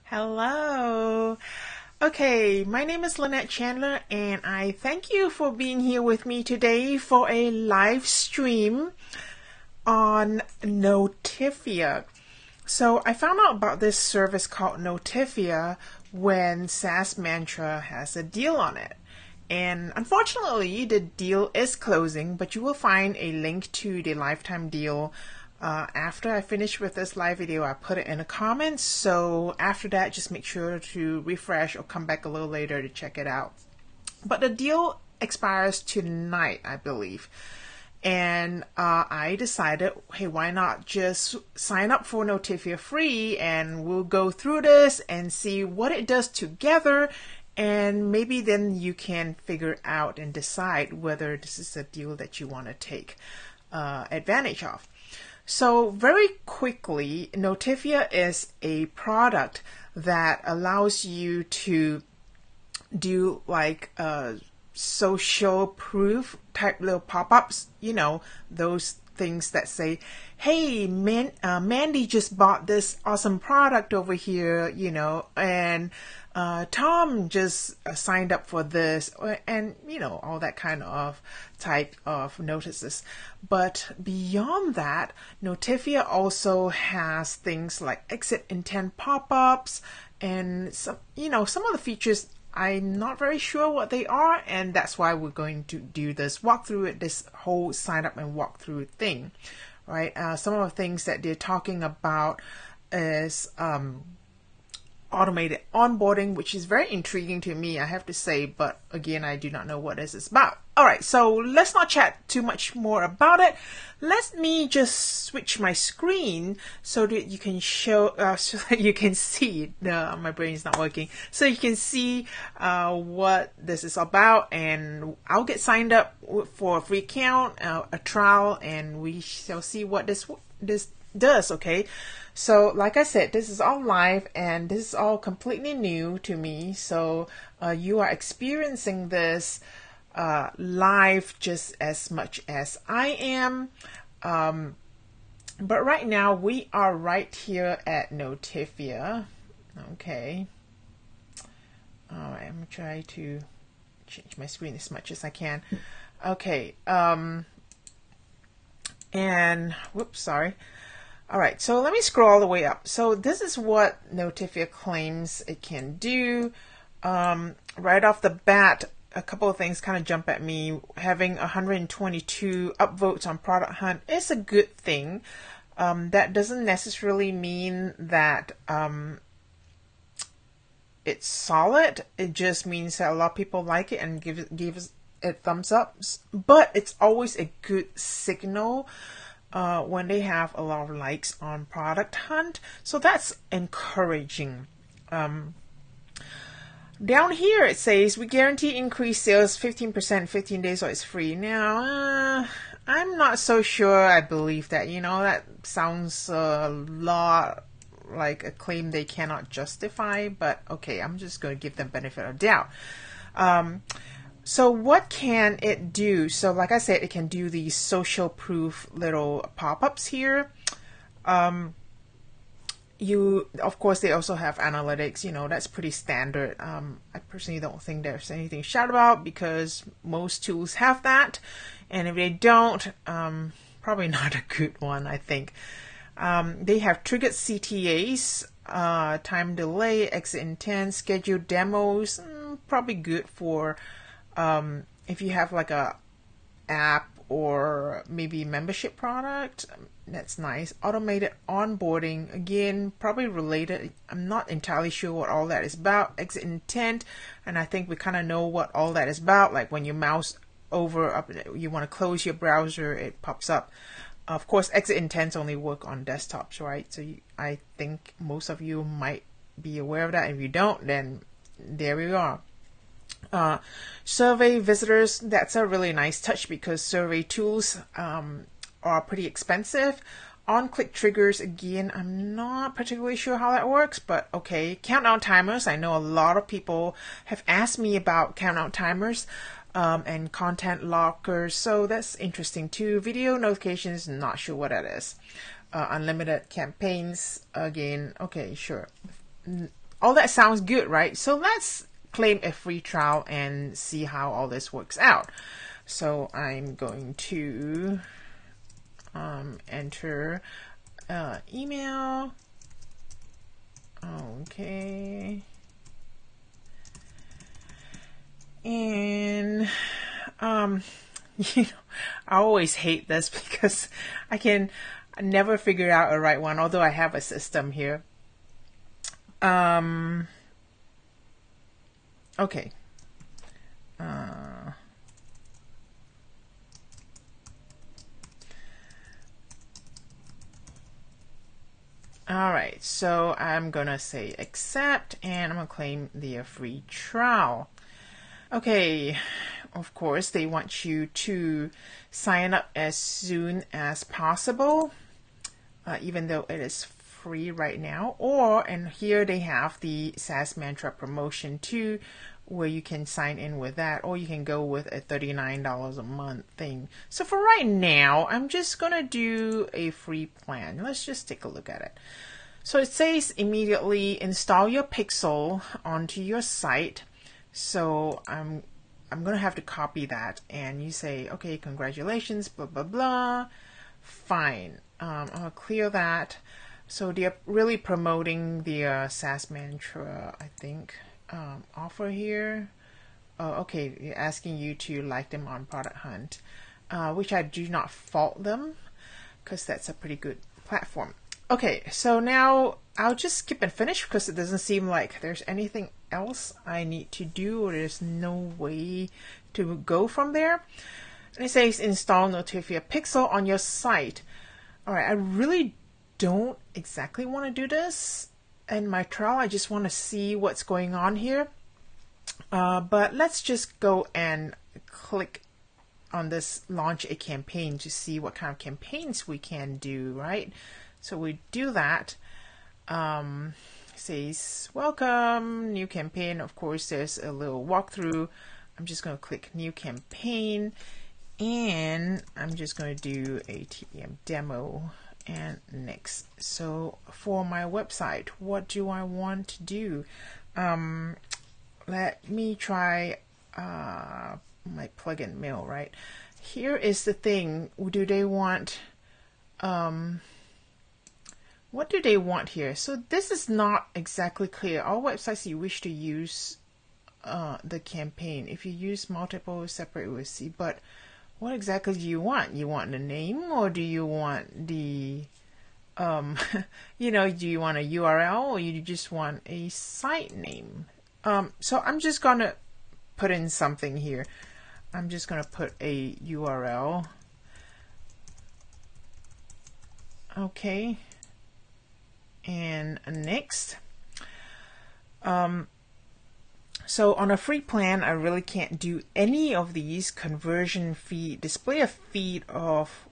Hello. Okay, my name is Lynette Chandler, and I thank you for being here with me today for a live stream on Notifia. So I found out about this service called Notifia when SaaS Mantra has a deal on it. And unfortunately, the deal is closing, but you will find a link to the lifetime deal after I finish with this live video. I put it in the comments. So after that, just make sure to refresh or come back a little later to check it out. But the deal expires tonight, I believe. And I decided, hey, why not just sign up for Notifia free and we'll go through this and see what it does together. And maybe then you can figure out and decide whether this is a deal that you want to take advantage of. So very quickly, Notifia is a product that allows you to do like social proof type little pop-ups, those things that say, hey, Mandy just bought this awesome product over here, and Tom just signed up for this, and all that kind of type of notices. But beyond that, Notifia also has things like exit intent pop-ups and some of the features I'm not very sure what they are, and that's why we're going to do this walkthrough, this whole sign up and walkthrough thing, right? Some of the things that they're talking about is automated onboarding, which is very intriguing to me, I have to say, but again, I do not know what this is about. All right, so let's not chat too much more about it. Let me just switch my screen so that you can so that you can see. My brain is not working, so you can see what this is about, and I'll get signed up for a free account, a trial, and we shall see what this does. Okay. So like I said, this is all live and this is all completely new to me. So you are experiencing this live just as much as I am. But right now we are right here at Notifia. Okay. All right, I'm going to try to change my screen as much as I can. Okay. And whoops, sorry. All right, so let me scroll all the way up. So this is what Notifia claims it can do. Right off the bat, a couple of things kind of jump at me. Having 122 upvotes on Product Hunt is a good thing. That doesn't necessarily mean that it's solid. It just means that a lot of people like it and give us a thumbs up. But it's always a good signal when they have a lot of likes on Product Hunt. So that's encouraging. Down here it says, we guarantee increased sales 15% 15 days or it's free. Now, I'm not so sure I believe that. That sounds a lot like a claim they cannot justify, but okay, I'm just going to give them benefit of doubt. So what can it do? So like I said, it can do these social proof little pop-ups here. Of course, they also have analytics, that's pretty standard. I personally don't think there's anything to shout about because most tools have that. And if they don't, probably not a good one, I think. They have triggered CTAs, time delay, exit intent, scheduled demos, probably good for if you have like a app or maybe membership product. That's nice. Automated onboarding, again, probably related. I'm not entirely sure what all that is about. Exit intent, and I think we kind of know what all that is about. Like when you mouse over up, you want to close your browser, it pops up. Of course, exit intents only work on desktops, right? So I think most of you might be aware of that. If you don't, then there we are. Survey visitors, that's a really nice touch because survey tools are pretty expensive. On-click triggers, again, I'm not particularly sure how that works, but okay. Countdown timers, I know a lot of people have asked me about countdown timers and content lockers, so that's interesting too. Video notifications, not sure what that is. Unlimited campaigns, again, okay, sure. all that sounds good, right? So let's claim a free trial and see how all this works out. So I'm going to enter email. Okay. And you know, I always hate this because I never figure out a right one, although I have a system here. Okay. All right, so I'm gonna say accept, and I'm gonna claim the free trial. Okay, of course, they want you to sign up as soon as possible, even though it is free right now. And here they have the SaaS Mantra promotion too, where you can sign in with that, or you can go with a $39 a month thing. So for right now, I'm just gonna do a free plan. Let's just take a look at it. So it says immediately install your pixel onto your site. So I'm gonna have to copy that, and you say, okay, congratulations, blah blah blah. Fine. I'll clear that. So they're really promoting the SaaS Mantra, I think, offer here. Oh, okay, they're asking you to like them on Product Hunt, which I do not fault them because that's a pretty good platform. Okay, so now I'll just skip and finish because it doesn't seem like there's anything else I need to do, or there's no way to go from there. And it says install Notifia Pixel on your site. All right, I really don't exactly want to do this in my trial. I just want to see what's going on here. But let's just go and click on this launch a campaign to see what kind of campaigns we can do, right? So we do that. Says welcome, new campaign. Of course, there's a little walkthrough. I'm just going to click new campaign, and I'm just going to do a TM demo and next. So for my website, what do I want to do? Let me try my plugin mail, right? Here is the thing. Do they want what do they want here? So this is not exactly clear. All websites you wish to use the campaign. If you use multiple separate USC, but what exactly do you want? You want the name, or do you want the you know, do you want a URL, or you just want a site name? So I'm just gonna put in something here. I'm just gonna put a URL. Okay. And next. So on a free plan, I really can't do any of these. Conversion feed, display a feed of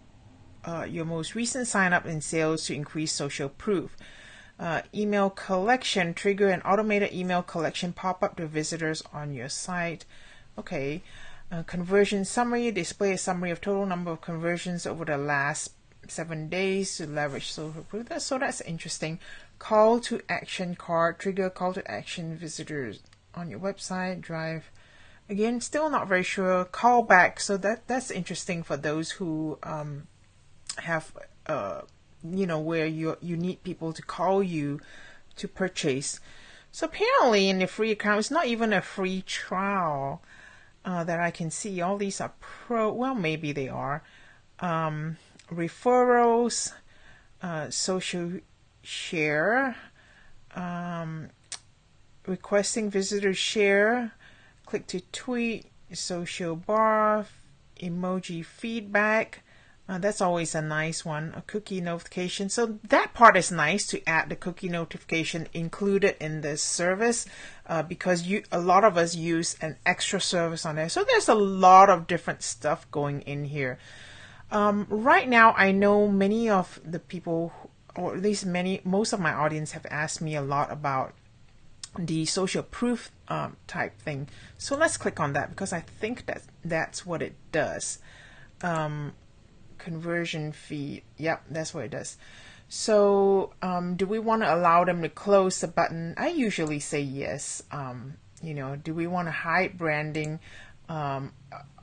your most recent sign up and sales to increase social proof. Email collection, trigger an automated email collection pop-up to visitors on your site. Okay. Conversion summary, display a summary of total number of conversions over the last 7 days to leverage social proof. So that's interesting. Call to action card, trigger call to action visitors on your website. Drive, again, still not very sure. Call back, so that's interesting for those who have you know, where you need people to call you to purchase. So apparently in the free account, it's not even a free trial that I can see. All these are well, maybe they are. Referrals, social share, requesting visitors share, click to tweet, social bar, emoji feedback. That's always a nice one. A cookie notification. So that part is nice, to add the cookie notification included in this service, because a lot of us use an extra service on there. So there's a lot of different stuff going in here. Right now, I know many of the people, or at least most of my audience, have asked me a lot about the social proof type thing. So let's click on that, because I think that's what it does. Conversion fee. Yep, that's what it does. So do we want to allow them to close the button? I usually say yes. Do we want to hide branding?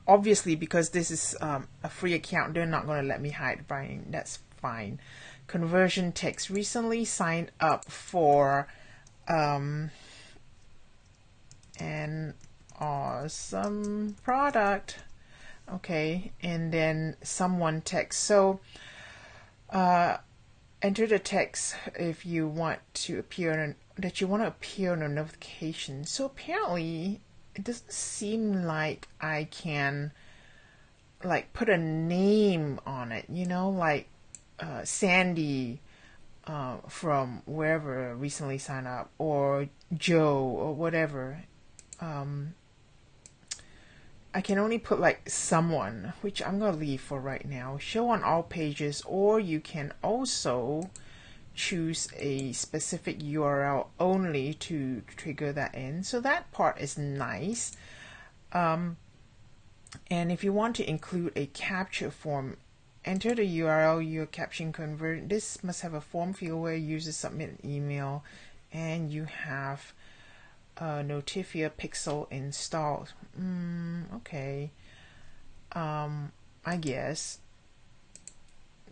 Obviously, because this is a free account, they're not going to let me hide branding. That's fine. Conversion text. Recently signed up for an awesome product. Okay, and then someone text. So enter the text if you want to appear on a notification. So apparently it doesn't seem like I can like put a name on it, like Sandy from wherever recently signed up, or Joe, or whatever. I can only put like someone, which I'm going to leave for right now. Show on all pages, or you can also choose a specific URL only to trigger that in. So that part is nice. And if you want to include a capture form, enter the URL your caption convert. This must have a form field where users submit an email, and you have Notifia Pixel installed. Okay. I guess.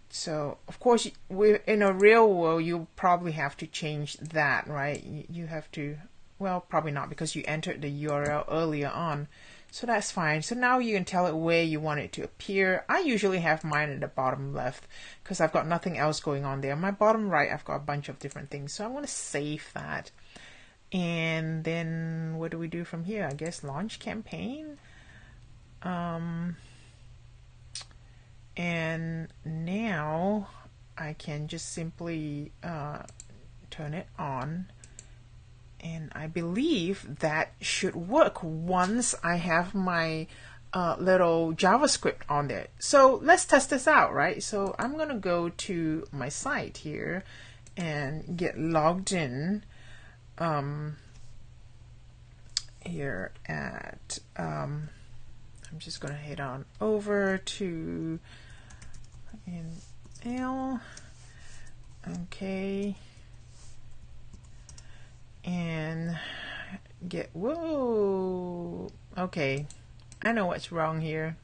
So, of course, we're in a real world, you probably have to change that, right? You have to, well, probably not, because you entered the URL earlier on. So that's fine. So now you can tell it where you want it to appear. I usually have mine at the bottom left because I've got nothing else going on there. My bottom right, I've got a bunch of different things. So I'm going to save that. And then what do we do from here? I guess launch campaign. And now I can just simply turn it on. And I believe that should work once I have my little JavaScript on there. So let's test this out, right? So I'm going to go to my site here and get logged in. Here at I'm just going to head on over to L. Okay, and get, whoa, okay, I know what's wrong here.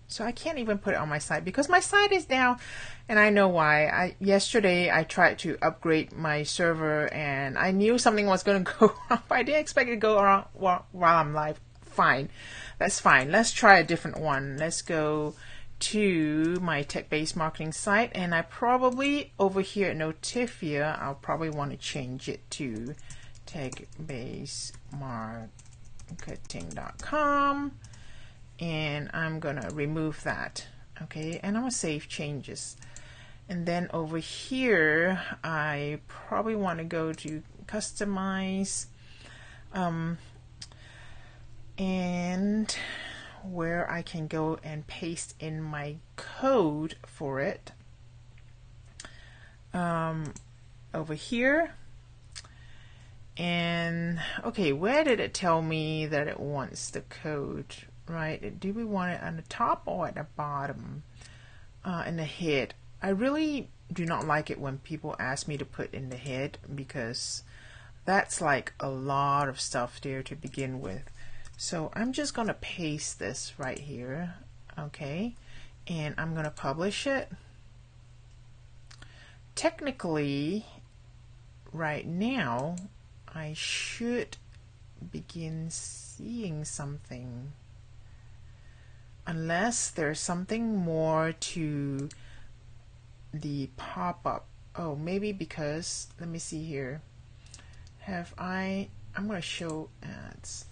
So I can't even put it on my site because my site is down, and I know why. Yesterday I tried to upgrade my server and I knew something was going to go wrong. I didn't expect it to go wrong while I'm live. Fine, that's fine. Let's try a different one. Let's go to my tech-based marketing site, and I probably over here at Notifia, I'll probably want to change it to techbasedmarketing.com. And I'm gonna remove that. Okay, and I'm gonna save changes. And then over here I probably want to go to customize, and where I can go and paste in my code for it over here. And okay, where did it tell me that it wants the code? Right, do we want it on the top or at the bottom? In the head. I really do not like it when people ask me to put in the head, because that's like a lot of stuff there to begin with. So I'm just going to paste this right here. Okay, and I'm going to publish it. Technically, right now, I should begin seeing something. Unless there's something more to the pop-up. Oh, maybe because, let me see here. I'm going to show ads.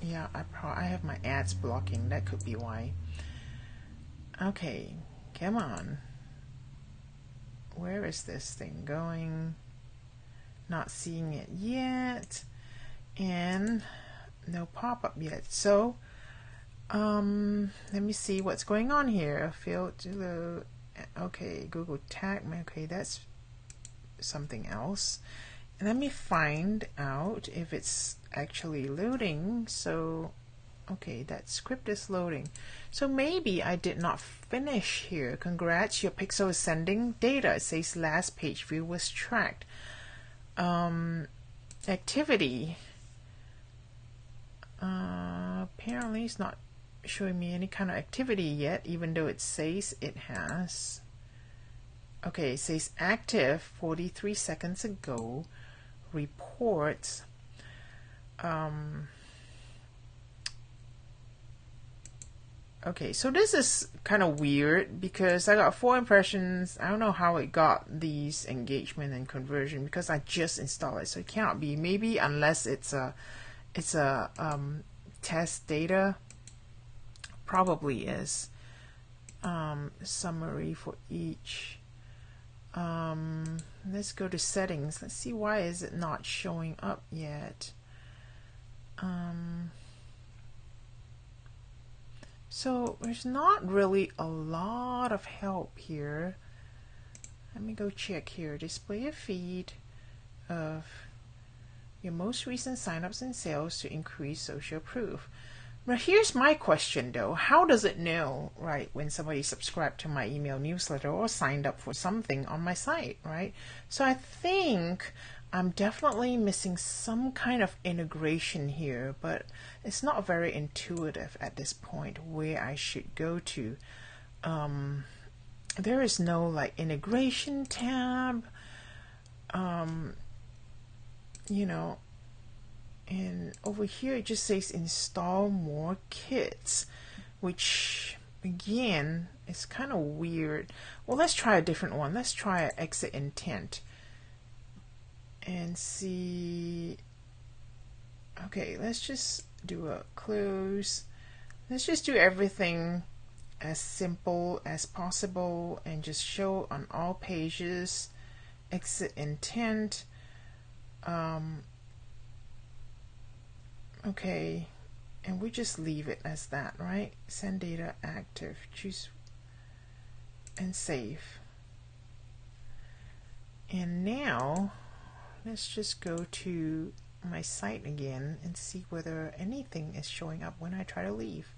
Yeah, I have my ads blocking. That could be why. Okay, come on. Where is this thing going? Not seeing it yet. And no pop-up yet. So, let me see what's going on here. Failed to load. Okay, Google tag. Okay, that's something else. And let me find out if it's actually loading. So, Okay, that script is loading. So maybe I did not finish here. Congrats, your pixel is sending data. It says last page view was tracked. Activity. Apparently it's not showing me any kind of activity yet, even though it says it has. Okay, it says active 43 seconds ago. Reports. Okay, so this is kind of weird because I got 4 impressions. I don't know how it got these engagement and conversion because I just installed it, so it cannot be. Maybe unless it's a test data. Probably is. Summary for each. Let's go to settings. Let's see, why is it not showing up yet. So there's not really a lot of help here. Let me go check here. Display a feed of your most recent signups and sales to increase social proof. Now here's my question though. How does it know, right, when somebody subscribed to my email newsletter or signed up for something on my site, right? So I think I'm definitely missing some kind of integration here, but it's not very intuitive at this point where I should go to. There is no like integration tab, you know, and over here it just says install more kits, which again is kind of weird. Well, let's try a different one. Let's try an exit intent and see. Okay, let's just do a close. Let's just do everything as simple as possible and just show on all pages. Exit intent. Okay, and we just leave it as that, right? Send data active, choose and save. And now let's just go to my site again and see whether anything is showing up when I try to leave.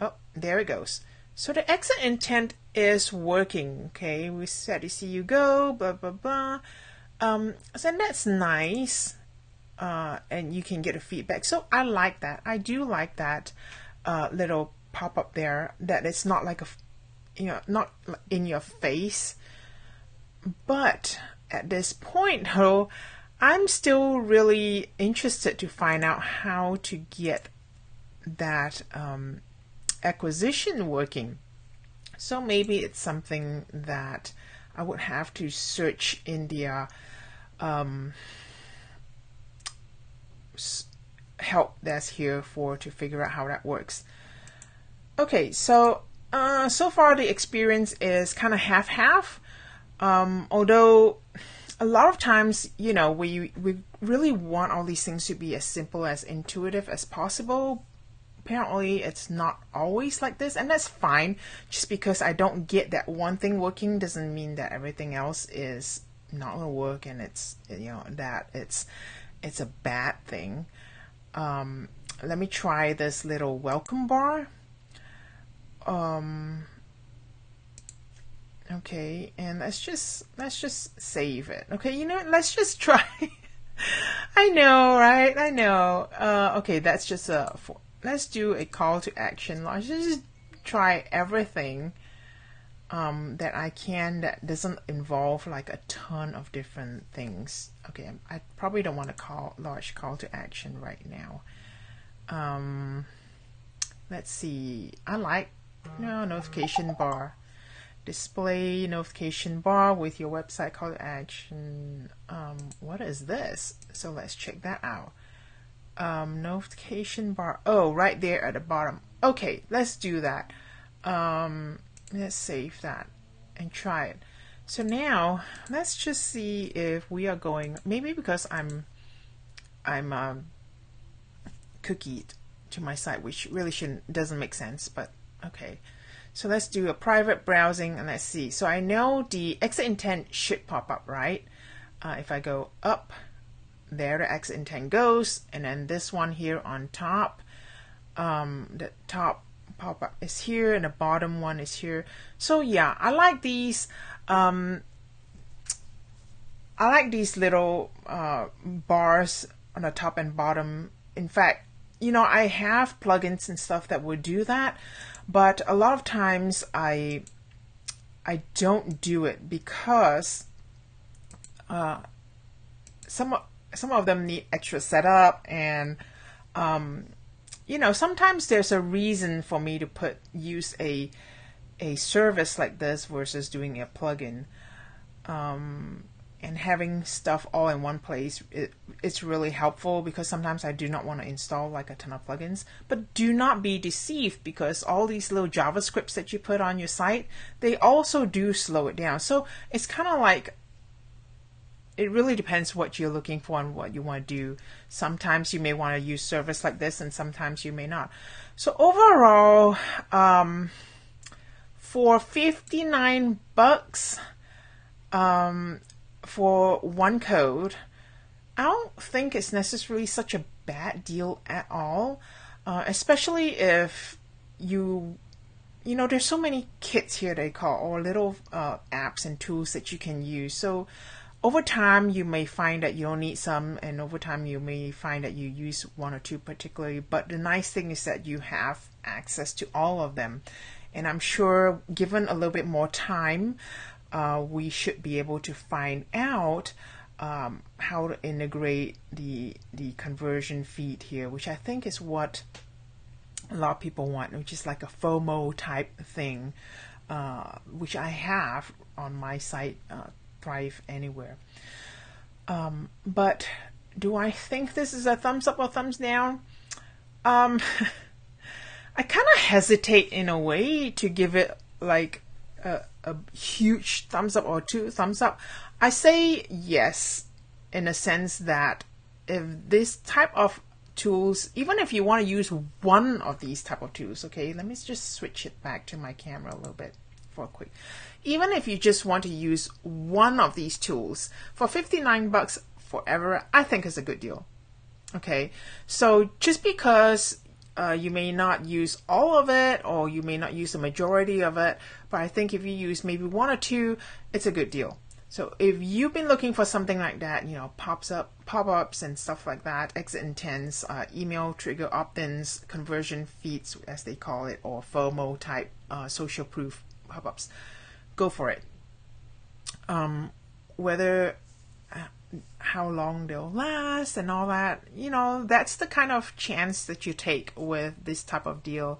Oh, there it goes. So the exit intent is working. Okay, we said to see you go, blah blah blah. So that's nice. And you can get a feedback. So I like that. I do like that little pop-up there, that it's not like a, you know, not in your face. But at this point though, I'm still really interested to find out how to get that acquisition working. So maybe it's something that I would have to search in the help that's here for to figure out how that works. Okay, so so far the experience is kind of half-half. Although a lot of times, you know, we really want all these things to be as simple, as intuitive as possible. Apparently it's not always like this, and that's fine. Just because I don't get that one thing working doesn't mean that everything else is not gonna work, and it's, you know, that it's a bad thing. Let me try this little welcome bar. Okay, and let's just save it. Okay, you know what? Let's just try. I know, right? I know. Okay, that's just let's do a call to action. Let's just try everything that I can that doesn't involve like a ton of different things. Okay, I probably don't want a large call to action right now. Let's see. I like notification bar. Display notification bar with your website call to action. What is this? So let's check that out. Notification bar. Oh, right there at the bottom. Okay, let's do that. Let's save that and try it. So now let's just see if we are going, maybe because I'm cookied to my site, which really doesn't make sense, but okay. So let's do a private browsing and let's see. So I know the exit intent should pop up, right? If I go up there the exit intent goes, and then this one here on top, the top pop-up is here and the bottom one is here. So yeah, I like these. I like these little bars on the top and bottom. In fact, I have plugins and stuff that would do that, but a lot of times I don't do it because some of them need extra setup, and sometimes there's a reason for me to use a service like this versus doing a plugin. And having stuff all in one place, it's really helpful, because sometimes I do not want to install like a ton of plugins. But do not be deceived, because all these little JavaScripts that you put on your site, they also do slow it down. So it's kind of like, it really depends what you're looking for and what you want to do. Sometimes you may want to use service like this, and sometimes you may not. So overall, for $59, for one code, I don't think it's necessarily such a bad deal at all, especially if there's so many kits here they call, or little apps and tools that you can use. So over time you may find that you'll need some, and over time you may find that you use one or two particularly, but the nice thing is that you have access to all of them. And I'm sure, given a little bit more time, we should be able to find out how to integrate the conversion feed here, which I think is what a lot of people want, which is like a FOMO type thing, which I have on my site, Thrive Anywhere. But do I think this is a thumbs up or thumbs down? I kind of hesitate in a way to give it like a huge thumbs up or 2 thumbs up. I say yes, in a sense that if this type of tools, even if you want to use one of these type of tools, okay, let me just switch it back to my camera a little bit for a quick. Even if you just want to use one of these tools for $59 forever, I think is a good deal. Okay, so just because you may not use all of it, or you may not use the majority of it, but I think if you use maybe one or two, it's a good deal. So if you've been looking for something like that, pop-ups and stuff like that, exit intents, email trigger opt-ins, conversion feeds as they call it, or FOMO type social proof pop-ups, go for it. Whether how long they'll last and all that, that's the kind of chance that you take with this type of deal.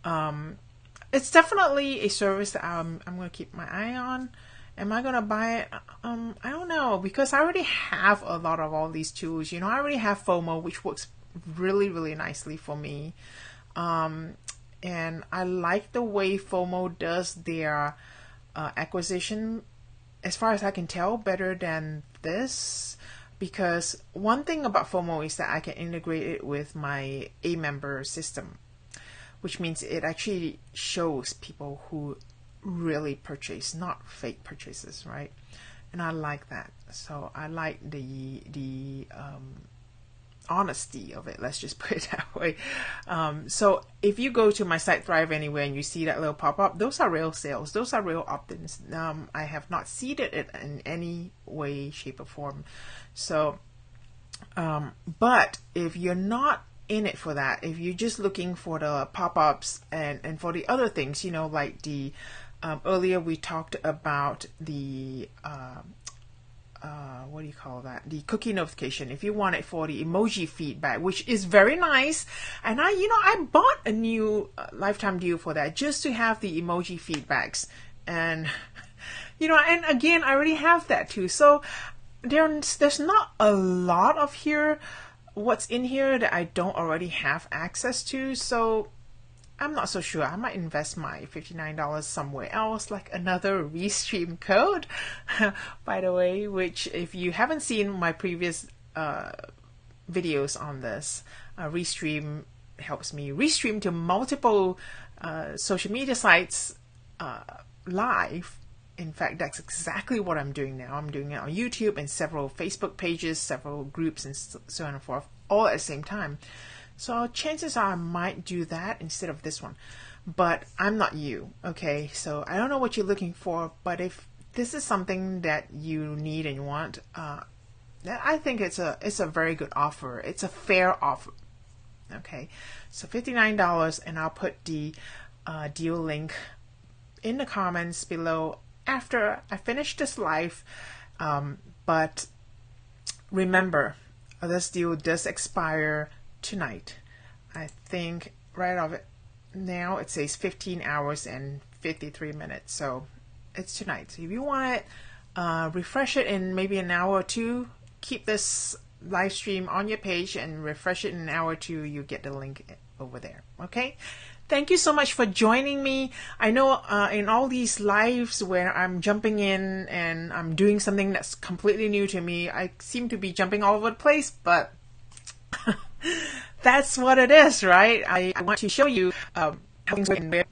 It's definitely a service that I'm going to keep my eye on. Am I going to buy it? I don't know, because I already have a lot of all these tools. I already have FOMO, which works really, really nicely for me. And I like the way FOMO does their acquisition, as far as I can tell, better than this, because one thing about FOMO is that I can integrate it with my A-member system, which means it actually shows people who really purchase, not fake purchases, right? And I like that. So I like the honesty of it, let's just put it that way. So if you go to my site Thrive Anywhere and you see that little pop-up, those are real sales, those are real opt-ins. I have not seeded it in any way, shape or form. So but if you're not in it for that, if you're just looking for the pop-ups and for the other things, like the earlier we talked about the what do you call that? The cookie notification. If you want it for the emoji feedback, which is very nice. And I bought a new lifetime deal for that, just to have the emoji feedbacks. And, and again, I already have that too. So there's not a lot of what's in here that I don't already have access to. So I'm not so sure. I might invest my $59 somewhere else, like another Restream code, by the way, which if you haven't seen my previous videos on this, Restream helps me restream to multiple social media sites live In fact, that's exactly what I'm doing now. I'm doing it on YouTube and several Facebook pages, several groups, and so on and forth, all at the same time. So chances are I might do that instead of this one. But I'm not you, okay? So I don't know what you're looking for, but if this is something that you need and you want, I think it's a very good offer. It's a fair offer. Okay, so $59, and I'll put the deal link in the comments below after I finish this live. But remember, this deal does expire tonight. I think right off it now it says 15 hours and 53 minutes, so it's tonight. So if you want it, refresh it in maybe an hour or two. Keep this live stream on your page and refresh it in an hour or two. You get the link over there. Okay, thank you so much for joining me. I know in all these lives where I'm jumping in and I'm doing something that's completely new to me, I seem to be jumping all over the place, but that's what it is, right? I want to show you how things work and where